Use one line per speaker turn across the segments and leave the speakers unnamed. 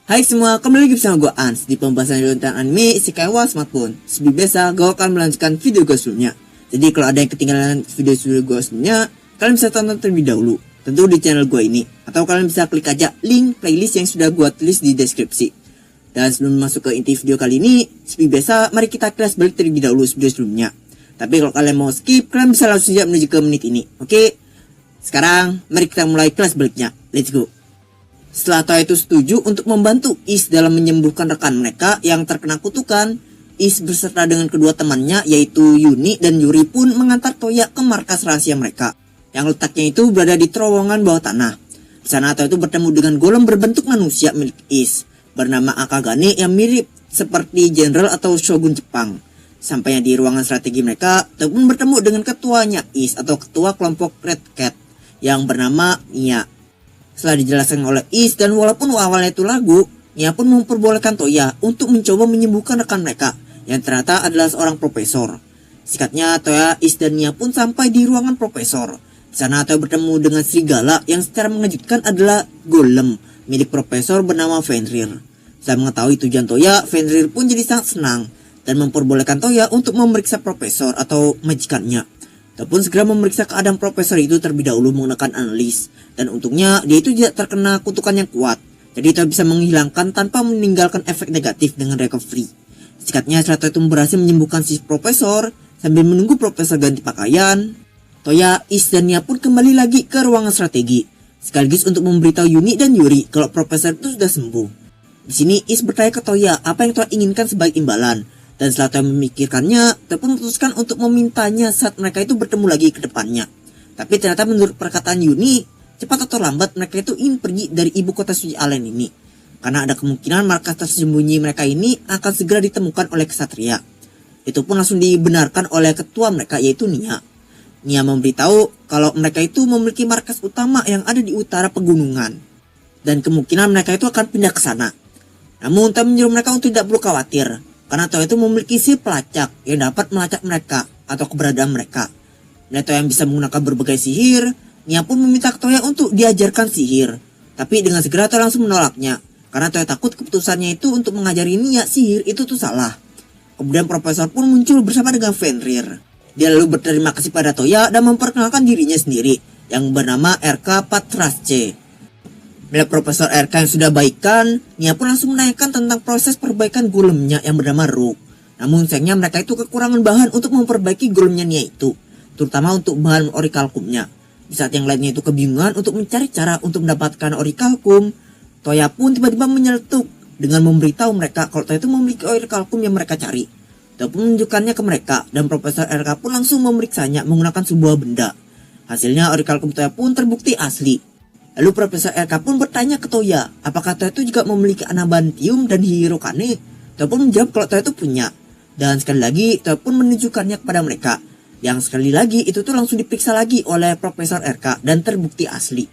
Hai semua, kembali lagi bersama gue Ans di pembahasan tentang anime Isekai wa Smartphone. Seperti biasa, gue akan melanjutkan video gue sebelumnya. Jadi kalau ada yang ketinggalan video gue sebelumnya, kalian bisa tonton terlebih dahulu, tentu di channel gue ini. Atau kalian bisa klik aja link playlist yang sudah gue tulis di deskripsi. Dan sebelum masuk ke inti video kali ini, seperti biasa, mari kita kelas balik terlebih dahulu video sebelumnya. Tapi kalau kalian mau skip, kalian bisa langsung saja menuju ke menit ini. Oke, sekarang mari kita mulai kelas baliknya. Let's go. Setelah Toya itu setuju untuk membantu Is dalam menyembuhkan rekan mereka yang terkena kutukan, Is beserta dengan kedua temannya yaitu Yuni dan Yuri pun mengantar Toya ke markas rahasia mereka yang letaknya itu berada di terowongan bawah tanah. Di sana Toya itu bertemu dengan golem berbentuk manusia milik Is bernama Akagane yang mirip seperti jenderal atau shogun Jepang. Sampainya di ruangan strategi mereka, Toya pun bertemu dengan ketuanya Is atau ketua kelompok Red Cat yang bernama Nya. Setelah dijelaskan oleh Is dan walaupun awalnya itu ragu, Nya pun memperbolehkan Toya untuk mencoba menyembuhkan rekan mereka yang ternyata adalah seorang profesor. Singkatnya, Toya, Is dan Nya pun sampai di ruangan profesor. Di sana Toya bertemu dengan serigala yang secara mengejutkan adalah golem milik profesor bernama Fenrir. Setelah mengetahui tujuan Toya, Fenrir pun jadi sangat senang dan memperbolehkan Toya untuk memeriksa profesor atau majikannya. Ataupun segera memeriksa keadaan profesor itu terlebih dahulu menggunakan analis. Dan untungnya dia itu tidak terkena kutukan yang kuat. Jadi Toya bisa menghilangkan tanpa meninggalkan efek negatif dengan recovery. Singkatnya setelah Toya itu berhasil menyembuhkan si profesor sambil menunggu profesor ganti pakaian, Toya, Is dan Nya pun kembali lagi ke ruangan strategi. Sekaligus untuk memberitahu Yuni dan Yuri kalau profesor itu sudah sembuh. Di sini Is bertanya ke Toya apa yang Toya inginkan sebagai imbalan. Dan setelah Toya memikirkannya, Toya pun memutuskan untuk memintanya saat mereka itu bertemu lagi ke depannya. Tapi ternyata menurut perkataan Yuni, cepat atau lambat mereka itu ingin pergi dari ibu kota suci Alen ini. Karena ada kemungkinan markas tersembunyi mereka ini akan segera ditemukan oleh kesatria. Itu pun langsung dibenarkan oleh ketua mereka yaitu Nya. Nya memberitahu kalau mereka itu memiliki markas utama yang ada di utara pegunungan. Dan kemungkinan mereka itu akan pindah ke sana. Namun Toya menyuruh mereka untuk tidak perlu khawatir. Karena Toya itu memiliki si pelacak yang dapat melacak mereka atau keberadaan mereka. Dan Toya yang bisa menggunakan berbagai sihir, Nya pun meminta Toya untuk diajarkan sihir. Tapi dengan segera Toya langsung menolaknya. Karena Toya takut keputusannya itu untuk mengajari Nya sihir itu tuh salah. Kemudian profesor pun muncul bersama dengan Fenrir. Dia lalu berterima kasih pada Toya dan memperkenalkan dirinya sendiri yang bernama RK Patrasce. Bila Profesor RK yang sudah baikan, Nya pun langsung menanyakan tentang proses perbaikan golemnya yang bernama Rook. Namun sayangnya mereka itu kekurangan bahan untuk memperbaiki golemnya Nya itu, terutama untuk bahan orikalkumnya. Di saat yang lainnya itu kebingungan untuk mencari cara untuk mendapatkan orikalkum, Toya pun tiba-tiba menyeletuk dengan memberitahu mereka kalau Toya itu memiliki orikalkum yang mereka cari. Toya pun menunjukkannya ke mereka dan Profesor RK pun langsung memeriksanya menggunakan sebuah benda. Hasilnya orikalkum Toya pun terbukti asli. Lalu Profesor RK pun bertanya ke Toya, apakah Toya itu juga memiliki anabantium dan hirokane? Toya pun menjawab kalau Toya itu punya. Dan sekali lagi Toya pun menunjukkannya kepada mereka. Yang sekali lagi itu tuh langsung diperiksa lagi oleh Profesor RK dan terbukti asli.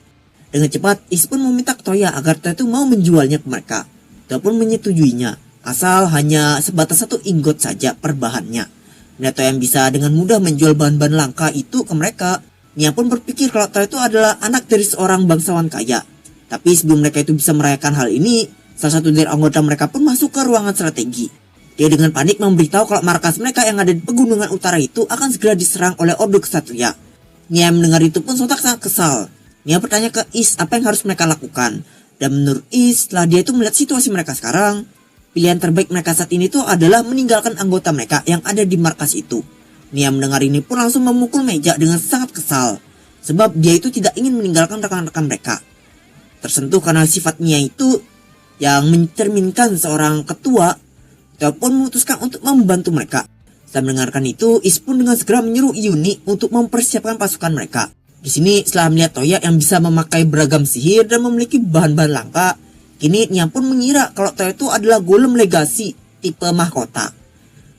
Dengan cepat Is pun meminta ke Toya agar Toya itu mau menjualnya ke mereka. Toya pun menyetujuinya, asal hanya sebatas 1 ingot saja per bahannya. Dan Toya yang bisa dengan mudah menjual bahan-bahan langka itu ke mereka. Nya pun berpikir kalau Toya itu adalah anak dari seorang bangsawan kaya. Tapi sebelum mereka itu bisa merayakan hal ini, salah satu dari anggota mereka pun masuk ke ruangan strategi. Dia dengan panik memberitahu kalau markas mereka yang ada di pegunungan utara itu akan segera diserang oleh Ordo Ksatria. Nya mendengar itu pun sontak sangat kesal. Nya bertanya ke Is apa yang harus mereka lakukan. Dan menurut Is, setelah dia itu melihat situasi mereka sekarang, pilihan terbaik mereka saat ini itu adalah meninggalkan anggota mereka yang ada di markas itu. Nya mendengar ini pun langsung memukul meja dengan sangat kesal. Sebab dia itu tidak ingin meninggalkan rekan-rekan mereka. Tersentuh karena sifat Nya itu yang mencerminkan seorang ketua, Toya pun memutuskan untuk membantu mereka. Setelah mendengarkan itu, Is pun dengan segera menyuruh Yuni untuk mempersiapkan pasukan mereka. Di sini setelah melihat Toya yang bisa memakai beragam sihir dan memiliki bahan-bahan langka, kini Nya pun mengira kalau Toya itu adalah golem legasi tipe mahkota.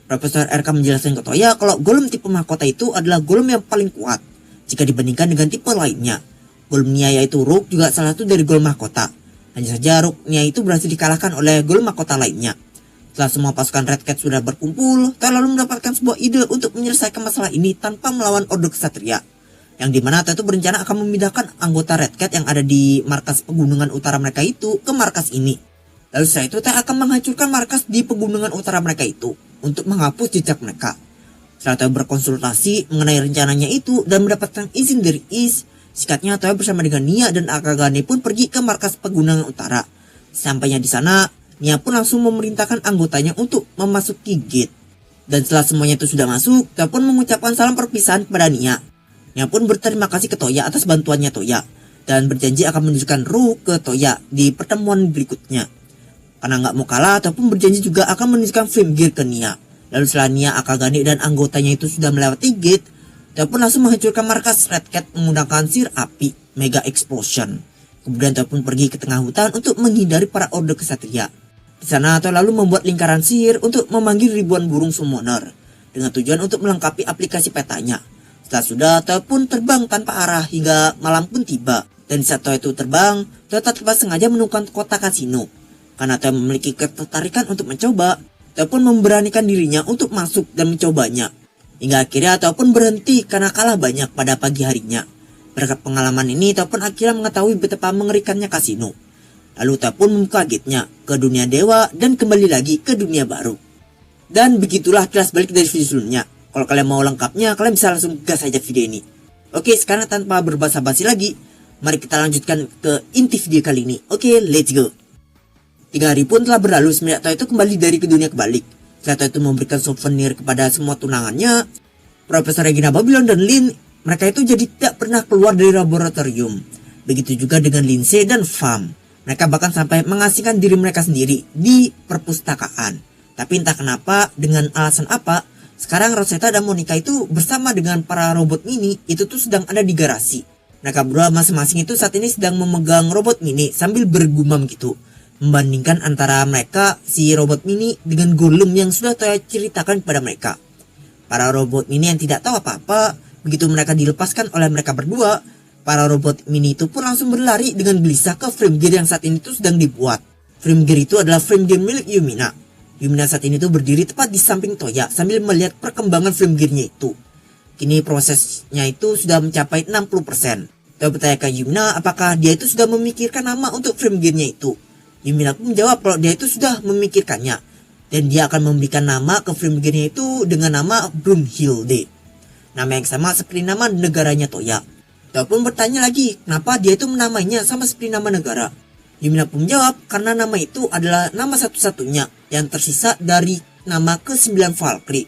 Profesor RK menjelaskan ke Toya kalau golem tipe mahkota itu adalah golem yang paling kuat jika dibandingkan dengan tipe lainnya. Golem Nya yaitu Rook juga salah satu dari golem mahkota. Hanya saja Rook Nya itu berhasil dikalahkan oleh golem mahkota lainnya. Setelah semua pasukan Red Cat sudah berkumpul, Toya lalu mendapatkan sebuah ide untuk menyelesaikan masalah ini tanpa melawan Ordo Ksatria. Yang dimana Toya itu berencana akan memindahkan anggota Red Cat yang ada di markas pegunungan utara mereka itu ke markas ini. Lalu setelah itu Toya akan menghancurkan markas di pegunungan utara mereka itu untuk menghapus jejak mereka. Setelah Toya berkonsultasi mengenai rencananya itu dan mendapatkan izin dari Is, sikatnya Toya bersama dengan Nia dan Akagane pun pergi ke markas pegunungan utara. Sampainya di sana, Nia pun langsung memerintahkan anggotanya untuk memasuki gate. Dan setelah semuanya itu sudah masuk, Toya pun mengucapkan salam perpisahan kepada Nia. Nia pun berterima kasih ke Toya atas bantuannya Toya dan berjanji akan menunjukkan Ru ke Toya di pertemuan berikutnya. Karena nggak mau kalah, Toya pun berjanji juga akan menunjukkan Flame Gear ke Nia. Lalu setelah Nia, Akagane dan anggotanya itu sudah melewati gate, Toya pun langsung menghancurkan markas Red Cat menggunakan sihir api Mega Explosion. Kemudian Toya pun pergi ke tengah hutan untuk menghindari para Orde Kesatria. Di sana Toya lalu membuat lingkaran sihir untuk memanggil ribuan burung summoner dengan tujuan untuk melengkapi aplikasi petanya. Setelah sudah, Toya pun terbang tanpa arah hingga malam pun tiba. Dan di saat Toya itu terbang, Toya tanpa sengaja menemukan kota kasino. Karena Toya memiliki ketertarikan untuk mencoba, Toya pun memberanikan dirinya untuk masuk dan mencobanya. Hingga akhirnya Toya pun berhenti karena kalah banyak pada pagi harinya. Berkat pengalaman ini, Toya pun akhirnya mengetahui betapa mengerikannya kasino. Lalu Toya pun membuka gate-nya ke dunia dewa dan kembali lagi ke dunia baru. Dan begitulah kilas balik dari video sebelumnya. Kalau kalian mau lengkapnya, kalian bisa langsung gas aja video ini. Oke, sekarang tanpa berbasa-basi lagi, mari kita lanjutkan ke inti video kali ini. Oke, let's go. 3 hari pun telah berlalu semenjak Toya itu kembali dari ke dunia kebalik. Setelah Toya itu memberikan souvenir kepada semua tunangannya, Profesor Regina Babylon dan Lin, mereka itu jadi tidak pernah keluar dari laboratorium. Begitu juga dengan Lindsay dan Fam. Mereka bahkan sampai mengasingkan diri mereka sendiri di perpustakaan. Tapi entah kenapa, dengan alasan apa, sekarang Rosetta dan Monica itu bersama dengan para robot mini itu tuh sedang ada di garasi. Mereka berdua masing-masing itu saat ini sedang memegang robot mini sambil bergumam gitu. Membandingkan antara mereka, si robot mini dengan golem yang sudah Toya ceritakan kepada mereka. Para robot mini yang tidak tahu apa-apa, begitu mereka dilepaskan oleh mereka berdua, para robot mini itu pun langsung berlari dengan gelisah ke frame gear yang saat ini tuh sedang dibuat. Frame gear itu adalah frame gear milik Yumina. Yumina saat ini tuh berdiri tepat di samping Toya sambil melihat perkembangan frame gearnya itu. Kini prosesnya itu sudah mencapai 60%. Toya bertanya ke Yumina apakah dia itu sudah memikirkan nama untuk frame gearnya itu. Yumina pun menjawab kalau dia itu sudah memikirkannya. Dan dia akan memberikan nama ke frame gearnya itu dengan nama Brunhilde. Nama yang sama seperti nama negaranya Toya. Toya pun bertanya lagi kenapa dia itu menamainya sama seperti nama negara. Yumina pun menjawab karena nama itu adalah nama satu-satunya yang tersisa dari nama ke-9 Valkyrie.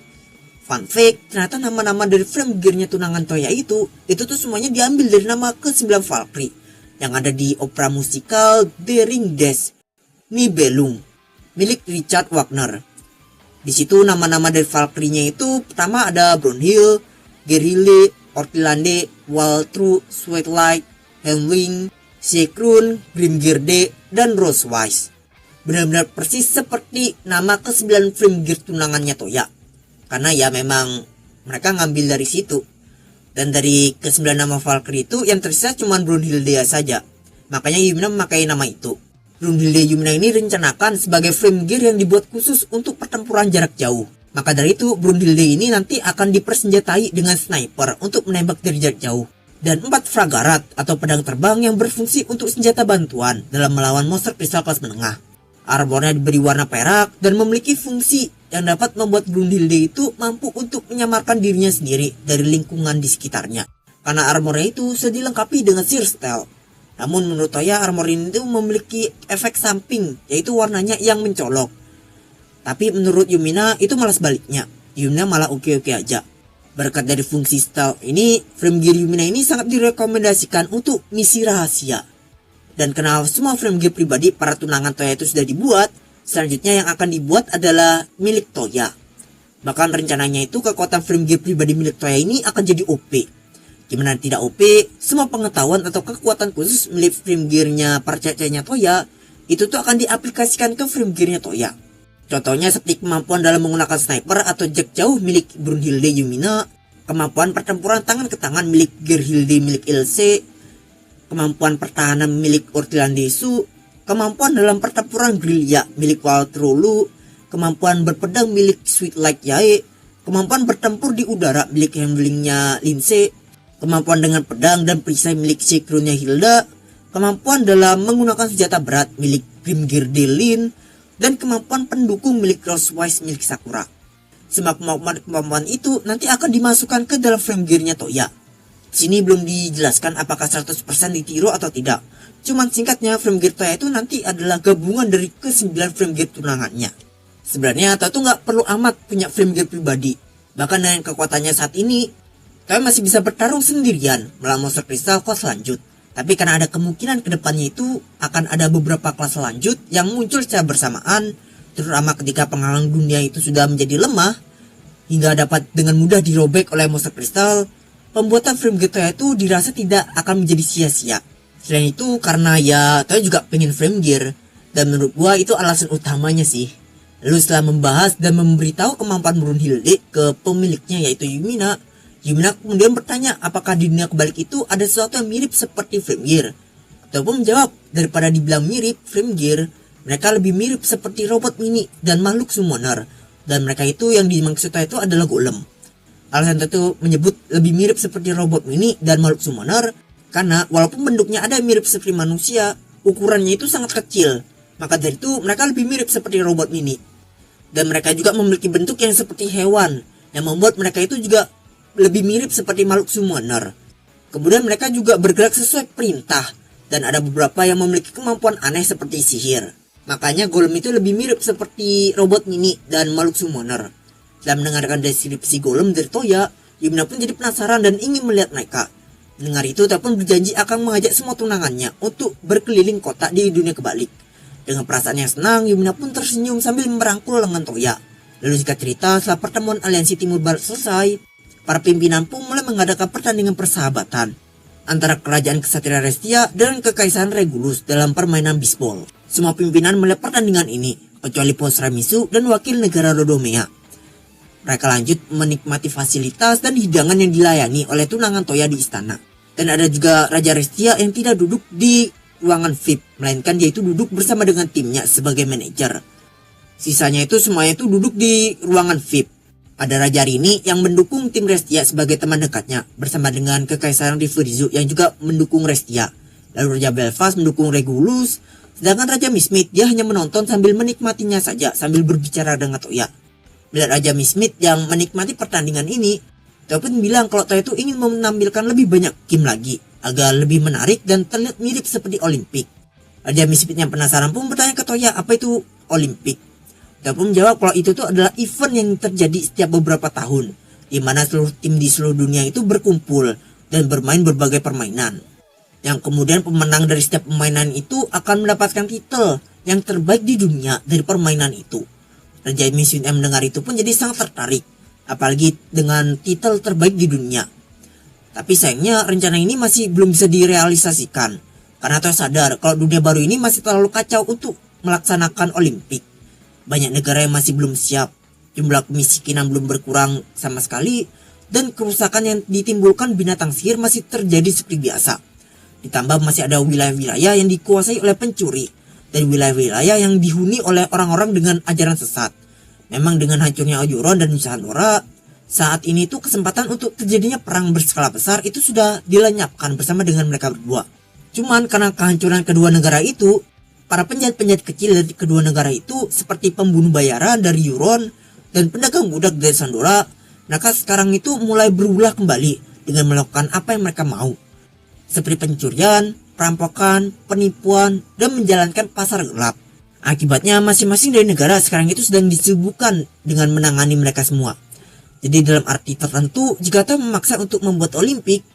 Fun fact, ternyata nama-nama dari frame gearnya tunangan Toya itu tuh semuanya diambil dari nama ke-9 Valkyrie yang ada di opera musikal The Ring des Nibelung milik Richard Wagner. Di situ nama-nama dari Valkyrie-nya itu pertama ada Brunhild, Gerhilde, Ortilande, Waltru, Sweetlight, Helmwing, Sigrun, Grimgirde, dan Rosewise. Benar-benar persis seperti nama ke-9 frame gear tunangannya Toya. Karena ya memang mereka ngambil dari situ. Dan dari ke-9 nama Valkyrie itu yang tersisa cuma Brunhilde saja. Makanya Yumina memakai nama itu. Brunhilde Yumina ini rencanakan sebagai frame gear yang dibuat khusus untuk pertempuran jarak jauh. Maka dari itu Brunhilde ini nanti akan dipersenjatai dengan sniper untuk menembak dari jarak jauh. Dan 4 fragarat atau pedang terbang yang berfungsi untuk senjata bantuan dalam melawan monster kristal kelas menengah. Armornya diberi warna perak dan memiliki fungsi yang dapat membuat Brunhilde itu mampu untuk menyamarkan dirinya sendiri dari lingkungan di sekitarnya. Karena armornya itu sudah dilengkapi dengan Seer Stealth. Namun menurut Toya armor ini itu memiliki efek samping, yaitu warnanya yang mencolok. Tapi menurut Yumina itu malah sebaliknya. Yumina malah oke-oke aja. Berkat dari fungsi stealth ini, frame gear Yumina ini sangat direkomendasikan untuk misi rahasia. Dan karena semua frame gear pribadi para tunangan Toya itu sudah dibuat, selanjutnya yang akan dibuat adalah milik Toya. Bahkan rencananya itu kekuatan frame gear pribadi milik Toya ini akan jadi OP. Gimana tidak OP, semua pengetahuan atau kekuatan khusus milik frame gearnya para cewek-ceweknya Toya itu tuh akan diaplikasikan ke frame gearnya Toya. Contohnya seperti kemampuan dalam menggunakan sniper atau jarak jauh milik Brunhilde Yumina, kemampuan pertempuran tangan ke tangan milik Gerhilde milik Ilse, kemampuan pertahanan milik Ortilande Su, kemampuan dalam pertempuran gerilya milik Waltrolu, kemampuan berpedang milik Sweetlight Yae, kemampuan bertempur di udara milik Helmwingnya Lindsay, kemampuan dengan pedang dan perisai milik Sigrunnya Hilda, kemampuan dalam menggunakan senjata berat milik Grimgear Delin, dan kemampuan pendukung milik Crosswise milik Sakura. Semua kemampuan itu nanti akan dimasukkan ke dalam frame gearnya Toya. Di sini belum dijelaskan apakah 100% ditiru atau tidak. Cuman singkatnya, frame gear Toya itu nanti adalah gabungan dari ke-9 frame gear tunangannya. Sebenarnya Toya tuh nggak perlu amat punya frame gear pribadi. Bahkan dengan kekuatannya saat ini, Toya masih bisa bertarung sendirian melawan monster kristal kelas lanjut. Tapi karena ada kemungkinan kedepannya itu akan ada beberapa kelas lanjut yang muncul secara bersamaan, terutama ketika penghalang dunia itu sudah menjadi lemah, hingga dapat dengan mudah dirobek oleh monster kristal, pembuatan frame gear Toya itu dirasa tidak akan menjadi sia-sia. Selain itu karena ya Toya juga pengen frame gear, dan menurut gua itu alasan utamanya sih. Lalu setelah membahas dan memberitahu kemampuan Brunhilde ke pemiliknya yaitu Yumina kemudian bertanya apakah di dunia kebalik itu ada sesuatu yang mirip seperti frame gear. Ataupun menjawab, daripada dibilang mirip frame gear, mereka lebih mirip seperti robot mini dan makhluk summoner. Dan mereka itu yang dimaksud itu adalah golem. Alasan itu menyebut lebih mirip seperti robot mini dan makhluk summoner karena walaupun bentuknya ada mirip seperti manusia, ukurannya itu sangat kecil. Maka dari itu mereka lebih mirip seperti robot mini. Dan mereka juga memiliki bentuk yang seperti hewan, yang membuat mereka itu juga lebih mirip seperti makhluk summoner. Kemudian mereka juga bergerak sesuai perintah, dan ada beberapa yang memiliki kemampuan aneh seperti sihir. Makanya golem itu lebih mirip seperti robot mini dan makhluk summoner. Setelah mendengarkan deskripsi golem dari Toya, Yumina pun jadi penasaran dan ingin melihat mereka. Mendengar itu, Toya pun berjanji akan mengajak semua tunangannya untuk berkeliling kota di dunia kebalik. Dengan perasaan yang senang, Yumina pun tersenyum sambil merangkul lengan Toya. Lalu singkat cerita, setelah pertemuan aliansi Timur Barat selesai, para pimpinan pun mulai mengadakan pertandingan persahabatan antara kerajaan Ksatria Restia dan kekaisaran Regulus dalam permainan bisbol. Semua pimpinan melihat pertandingan ini, kecuali Pos Ramisu dan wakil negara Rodomea. Mereka lanjut menikmati fasilitas dan hidangan yang dilayani oleh tunangan Toya di istana. Dan ada juga Raja Restia yang tidak duduk di ruangan VIP, melainkan dia itu duduk bersama dengan timnya sebagai manajer. Sisanya itu semuanya itu duduk di ruangan VIP. Ada Raja Rini yang mendukung tim Restia sebagai teman dekatnya, bersama dengan Kekaisaran Rifurizu yang juga mendukung Restia. Lalu Raja Belfast mendukung Regulus, sedangkan Raja Mismith dia hanya menonton sambil menikmatinya saja sambil berbicara dengan Toya. Melihat Raja Mismith yang menikmati pertandingan ini, Toya pun bilang kalau Toya itu ingin menampilkan lebih banyak game lagi, agar lebih menarik dan terlihat mirip seperti Olimpik. Raja Mismith yang penasaran pun bertanya ke Toya apa itu Olimpik. Toya pun menjawab kalau itu tuh adalah event yang terjadi setiap beberapa tahun, di mana seluruh tim di seluruh dunia itu berkumpul dan bermain berbagai permainan. Yang kemudian pemenang dari setiap permainan itu akan mendapatkan titel yang terbaik di dunia dari permainan itu. Raja Mismith yang mendengar itu pun jadi sangat tertarik, apalagi dengan titel terbaik di dunia. Tapi sayangnya rencana ini masih belum bisa direalisasikan, karena Toya sadar kalau dunia baru ini masih terlalu kacau untuk melaksanakan Olimpik. Banyak negara yang masih belum siap, jumlah kemiskinan belum berkurang sama sekali, dan kerusakan yang ditimbulkan binatang sihir masih terjadi seperti biasa. Ditambah masih ada wilayah-wilayah yang dikuasai oleh pencuri, dan wilayah-wilayah yang dihuni oleh orang-orang dengan ajaran sesat. Memang dengan hancurnya Ojuron dan Nusantara, saat ini tuh kesempatan untuk terjadinya perang berskala besar itu sudah dilenyapkan bersama dengan mereka berdua. Cuman karena kehancuran kedua negara itu, para penjahat-penjahat kecil dari kedua negara itu seperti pembunuh bayaran dari Euron dan pedagang budak dari Sandora, mereka sekarang itu mulai berulah kembali dengan melakukan apa yang mereka mau. Seperti pencurian, perampokan, penipuan, dan menjalankan pasar gelap. Akibatnya masing-masing dari negara sekarang itu sedang disibukkan dengan menangani mereka semua. Jadi dalam arti tertentu, jika Toya memaksa untuk membuat Olimpik,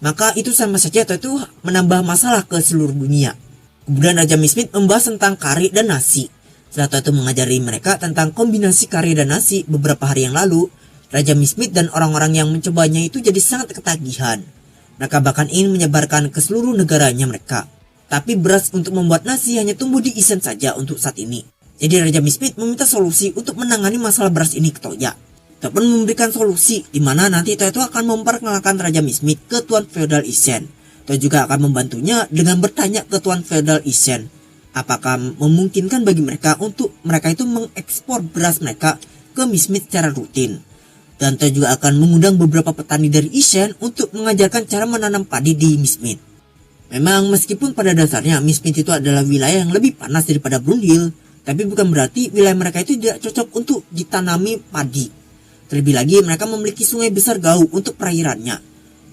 maka itu sama saja Toya itu menambah masalah ke seluruh dunia. Kemudian Raja Mismith membahas tentang kari dan nasi. Setelah Toya itu mengajari mereka tentang kombinasi kari dan nasi beberapa hari yang lalu, Raja Mismith dan orang-orang yang mencobanya itu jadi sangat ketagihan. Mereka bahkan ingin menyebarkan ke seluruh negaranya mereka. Tapi beras untuk membuat nasi hanya tumbuh di Isen saja untuk saat ini. Jadi Raja Mismith meminta solusi untuk menangani masalah beras ini ke Toya. Toya pun memberikan solusi di mana nanti Toya itu akan memperkenalkan Raja Mismith ke Tuan Feodal Isen. Toya juga akan membantunya dengan bertanya ke Tuan Feodal Isen apakah memungkinkan bagi mereka untuk mereka itu mengekspor beras mereka ke Mismith secara rutin. Dan Toya juga akan mengundang beberapa petani dari Isen untuk mengajarkan cara menanam padi di Mismith. Memang meskipun pada dasarnya Miss Mint itu adalah wilayah yang lebih panas daripada Brunhild, tapi bukan berarti wilayah mereka itu tidak cocok untuk ditanami padi. Terlebih lagi mereka memiliki sungai besar Gau untuk perairannya.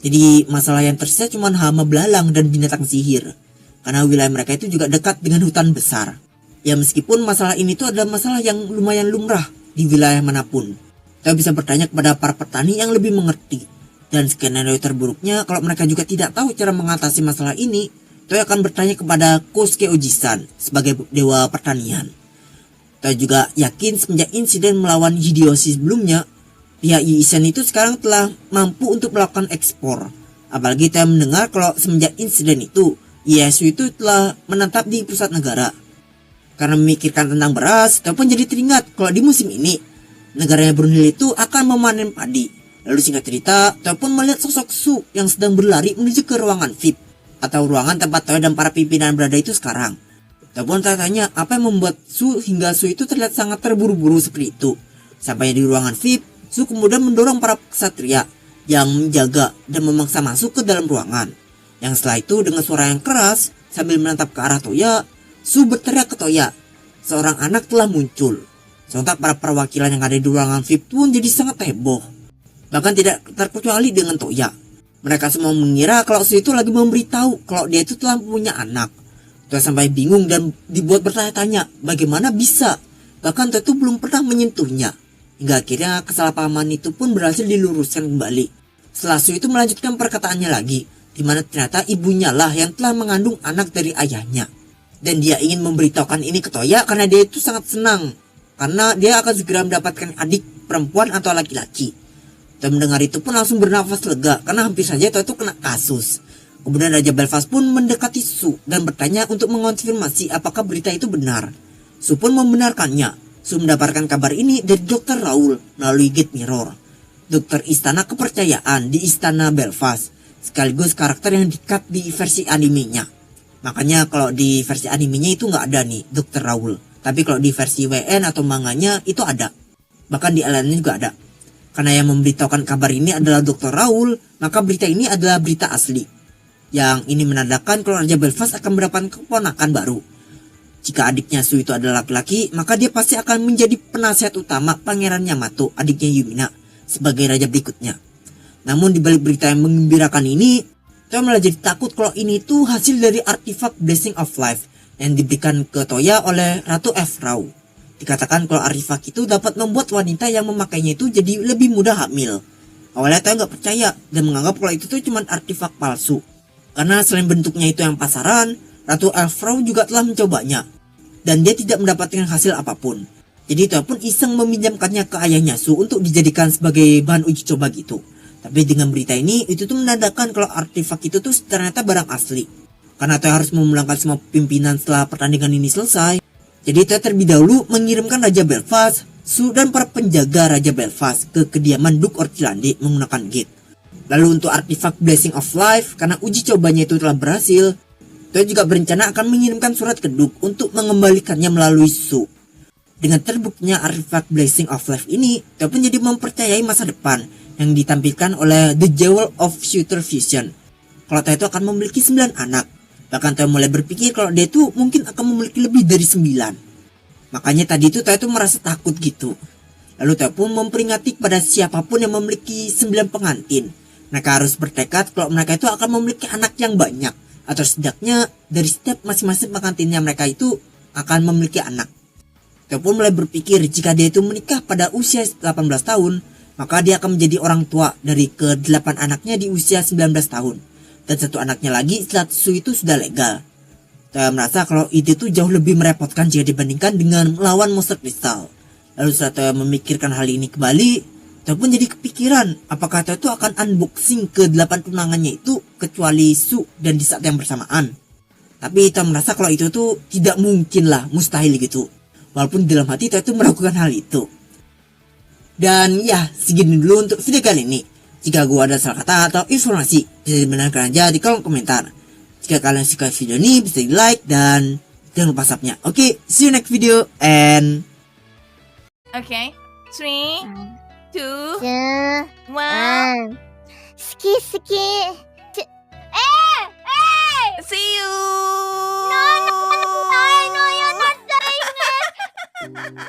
Jadi masalah yang tersisa cuma hama belalang dan binatang sihir. Karena wilayah mereka itu juga dekat dengan hutan besar. Ya meskipun masalah ini tuh adalah masalah yang lumayan lumrah di wilayah manapun. Kita bisa bertanya kepada para petani yang lebih mengerti. Dan skenario terburuknya kalau mereka juga tidak tahu cara mengatasi masalah ini, Toya akan bertanya kepada Kosuke Oji-san sebagai dewa pertanian. Toya juga yakin semenjak insiden melawan Hideyoshi sebelumnya, pihak Yuisen itu sekarang telah mampu untuk melakukan ekspor. Apalagi kita mendengar kalau semenjak insiden itu, Ieyasu itu telah menetap di pusat negara. Karena memikirkan tentang beras, kita pun jadi teringat kalau di musim ini, negaranya Brunhild itu akan memanen padi. Lalu singkat cerita, kita pun melihat sosok Su yang sedang berlari menuju ke ruangan VIP, atau ruangan tempat Toya dan para pimpinan berada itu sekarang. Kita pun tanya apa yang membuat Su hingga Su itu terlihat sangat terburu-buru seperti itu. Sampai di ruangan VIP, Su kemudian mendorong para ksatria yang menjaga dan memaksa masuk ke dalam ruangan. Yang setelah itu dengan suara yang keras sambil menatap ke arah Toya, Su berteriak ke Toya, seorang anak telah muncul. Sontak para perwakilan yang ada di ruangan VIP pun jadi sangat heboh. Bahkan tidak terkecuali dengan Toya. Mereka semua mengira kalau Su itu lagi memberitahu kalau dia itu telah punya anak. Toya sampai bingung dan dibuat bertanya-tanya bagaimana bisa. Bahkan Toya itu belum pernah menyentuhnya. Hingga akhirnya kesalahpahaman itu pun berhasil diluruskan kembali. Setelah Su itu melanjutkan perkataannya lagi, di mana ternyata ibunya lah yang telah mengandung anak dari ayahnya. Dan dia ingin memberitahukan ini ke Toya karena dia itu sangat senang. Karena dia akan segera mendapatkan adik perempuan atau laki-laki. Dan mendengar itu pun langsung bernafas lega karena hampir saja Toya itu kena kasus. Kemudian Raja Belfast pun mendekati Su dan bertanya untuk mengonfirmasi apakah berita itu benar. Su pun membenarkannya. Su mendapatkan kabar ini dari Dr. Raoul melalui Gate Mirror, dokter istana kepercayaan di istana Belfast, sekaligus karakter yang dikat di versi animenya. Makanya kalau di versi animenya itu nggak ada nih Dr. Raoul, tapi kalau di versi WN atau manganya itu ada. Bahkan di lainnya juga ada. Karena yang memberitahukan kabar ini adalah Dr. Raoul, maka berita ini adalah berita asli. Yang ini menandakan kalau Raja Belfast akan mendapatkan keponakan baru. Jika adiknya Su itu adalah laki-laki, maka dia pasti akan menjadi penasihat utama Pangeran Yamato, adiknya Yumina, sebagai raja berikutnya. Namun di balik berita yang menggembirakan ini, Toya malah jadi takut kalau ini tuh hasil dari artifak Blessing of Life yang diberikan ke Toya oleh Ratu Efrau. Dikatakan kalau artifak itu dapat membuat wanita yang memakainya itu jadi lebih mudah hamil. Awalnya Toya nggak percaya dan menganggap kalau itu tuh cuma artifak palsu. Karena selain bentuknya itu yang pasaran, Ratu Efrau juga telah mencobanya, dan dia tidak mendapatkan hasil apapun. Jadi Toya pun iseng meminjamkannya ke ayahnya Su untuk dijadikan sebagai bahan uji coba gitu. Tapi dengan berita ini, itu tuh menandakan kalau artefak itu tuh ternyata barang asli. Karena Toya harus memulangkan semua pimpinan setelah pertandingan ini selesai. Jadi Toya terlebih dahulu mengirimkan Raja Belfast, Su dan para penjaga Raja Belfast ke kediaman Duke Orchilande menggunakan gate. Lalu untuk artefak Blessing of Life, karena uji cobanya itu telah berhasil, Toya juga berencana akan mengirimkan surat ke Duke untuk mengembalikannya melalui Su. Dengan terbuktinya artefak Blessing of Life ini, Toya pun jadi mempercayai masa depan yang ditampilkan oleh The Jewel of Future Vision. Kalau Toya itu akan memiliki 9 anak. Bahkan Toya mulai berpikir kalau dia itu mungkin akan memiliki lebih dari 9. Makanya tadi itu Toya itu merasa takut gitu. Lalu Toya pun memperingati kepada siapapun yang memiliki 9 pengantin. Mereka harus bertekad kalau mereka itu akan memiliki anak yang banyak. Atau setidaknya dari setiap masing-masing pengantinnya mereka itu akan memiliki anak. Toya pun mulai berpikir jika dia itu menikah pada usia 18 tahun, maka dia akan menjadi orang tua dari ke-8 anaknya di usia 19 tahun. Dan 1 anaknya lagi setelah Su itu sudah legal. Toya merasa kalau itu tuh jauh lebih merepotkan jika dibandingkan dengan melawan monster kristal. Lalu setelah Toya memikirkan hal ini kembali, Toya pun jadi kepikiran apakah Toya itu akan unboxing ke-8 tunangannya itu kecuali Su dan di saat yang bersamaan. Tapi Toya merasa kalau itu tuh tidak mungkin lah, mustahil gitu. Walaupun di dalam hati Toya itu meragukan hal itu. Dan ya, segini dulu untuk video kali ini. Jika gua ada salah kata atau informasi, bisa dibenarkan aja di kolom komentar. Jika kalian suka video ini, bisa di like dan jangan lupa subnya. Oke, see you next video and...
Okay, 3, 2,
1
1.
好き好き
えー、えー See you.
No, no, no, no, you're not saying it.